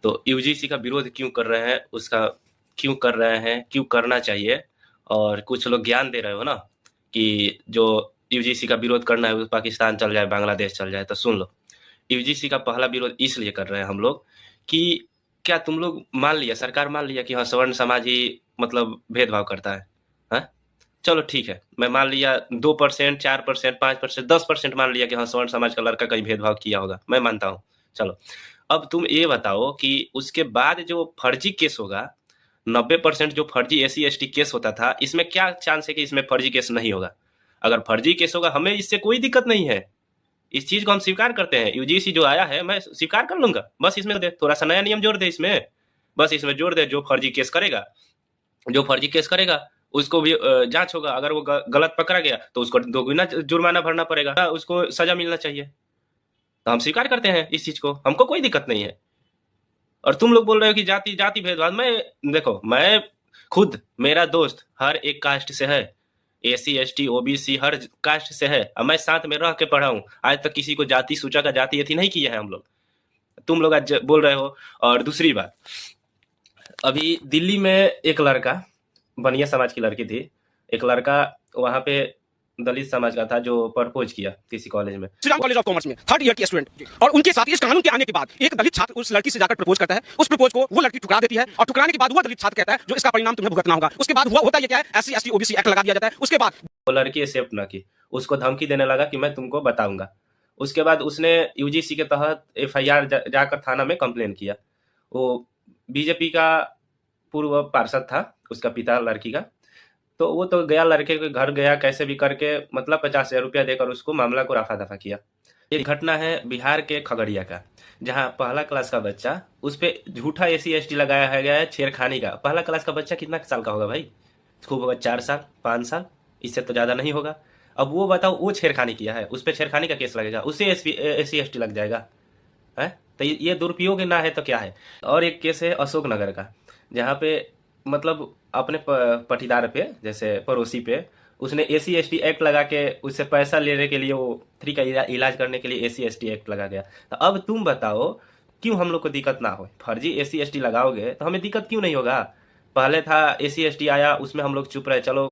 तो यूजीसी का विरोध क्यों कर रहे हैं, उसका क्यों कर रहे हैं, क्यों करना चाहिए, और कुछ लोग ज्ञान दे रहे हो ना कि जो यूजीसी का विरोध करना है वो पाकिस्तान चल जाए, बांग्लादेश चल जाए। तो सुन लो, यूजीसी का पहला विरोध इसलिए कर रहे हैं हम लोग कि क्या तुम लोग मान लिया, सरकार मान लिया कि हाँ सवर्ण समाज ही मतलब भेदभाव करता है, हाँ? चलो ठीक है, मैं मान लिया 2%, 4%, 5%, 10% मान लिया कि हाँ सवर्ण समाज का लड़का कहीं भेदभाव किया होगा, मैं मानता हूँ। चलो, अब तुम ये बताओ कि उसके बाद जो फर्जी केस होगा, 90% जो फर्जी एससी एसटी केस होता था, इसमें क्या चांस है कि इसमें फर्जी केस नहीं होगा? अगर फर्जी केस होगा, हमें इससे कोई दिक्कत नहीं है, इस चीज को हम स्वीकार करते हैं। यूजीसी जो आया है मैं स्वीकार कर लूंगा, बस इसमें दे थोड़ा सा नया नियम जोड़ दे इसमें, बस इसमें जोड़ दे, जो फर्जी केस करेगा उसको भी जांच होगा, अगर वो गलत पकड़ा गया तो उसको दोगुना जुर्माना भरना पड़ेगा, उसको सजा मिलना चाहिए। तो हम स्वीकार करते हैं इस चीज को, हमको कोई दिक्कत नहीं है। और तुम लोग बोल रहे हो कि जाति जाति भेदभाव, मैं देखो, मैं खुद, मेरा दोस्त हर एक कास्ट से है, एसी एसटी ओबीसी हर कास्ट से है, और मैं साथ में रह के पढ़ा हूँ, आज तक किसी को जाति सूचा का जाति यति नहीं किया है हम लोग। तुम लोग आज बोल रहे हो। और दूसरी बात, अभी दिल्ली में एक लड़का, बनिया समाज की लड़की थी, एक लड़का वहां पे दलित समाज का था जो प्रपोज किया किसी कॉलेज में, Shri Ram college of commerce में 3rd ईयर की स्टूडेंट, और उनके साथ इस कानून के आने के बाद एक दलित छात्र उस लड़की से जाकर प्रपोज करता है। उस प्रपोज को वो लड़की ठुकरा देती है, और ठुकराने के बाद वो दलित छात्र कहता है जो इसका परिणाम तुम्हें भुगतना होगा। उसके बाद हुआ होता ये क्या है, एससी एसटी ओबीसी एक्ट लगा दिया जाता है। उसके बाद वो लड़की एक्सेप्ट ना की, उसको धमकी देने लगा कि मैं तुमको बताऊंगा। उसके बाद उसने यूजीसी के तहत एफआईआर जाकर थाना में कंप्लेन किया। वो बीजेपी का पूर्व पार्षद था, उसका पिता लड़की का, तो वो तो गया, लड़के के घर गया, कैसे भी करके मतलब 50,000 रुपया देकर उसको मामला को रफा दफा किया। ये घटना है बिहार के खगड़िया का, जहाँ पहला क्लास का बच्चा, उस पे झूठा एसी एसटी लगाया गया है छेड़खानी का। पहला क्लास का बच्चा कितना साल का होगा भाई? खूब होगा 4 साल 5 साल, इससे तो ज्यादा नहीं होगा। अब वो बताओ, वो छेड़खानी किया है, उस पर छेड़खानी का केस लगेगा, उससे एसी एसटी लग जाएगा है? तो ये दुरुपयोग ना है तो क्या है? और एक केस है अशोक नगर का, जहाँ पे मतलब अपने पटीदार पे, जैसे पड़ोसी पे, उसने एसी एसटी एक्ट लगा के उससे पैसा लेने के लिए, वो फ्री का इलाज करने के लिए एसी एसटी एक्ट लगा गया। तो अब तुम बताओ क्यों हम लोग को दिक्कत ना हो? फर्जी एसी एसटी लगाओगे तो हमें दिक्कत क्यों नहीं होगा? पहले था एसी एसटी आया, उसमें हम लोग चुप रहे, चलो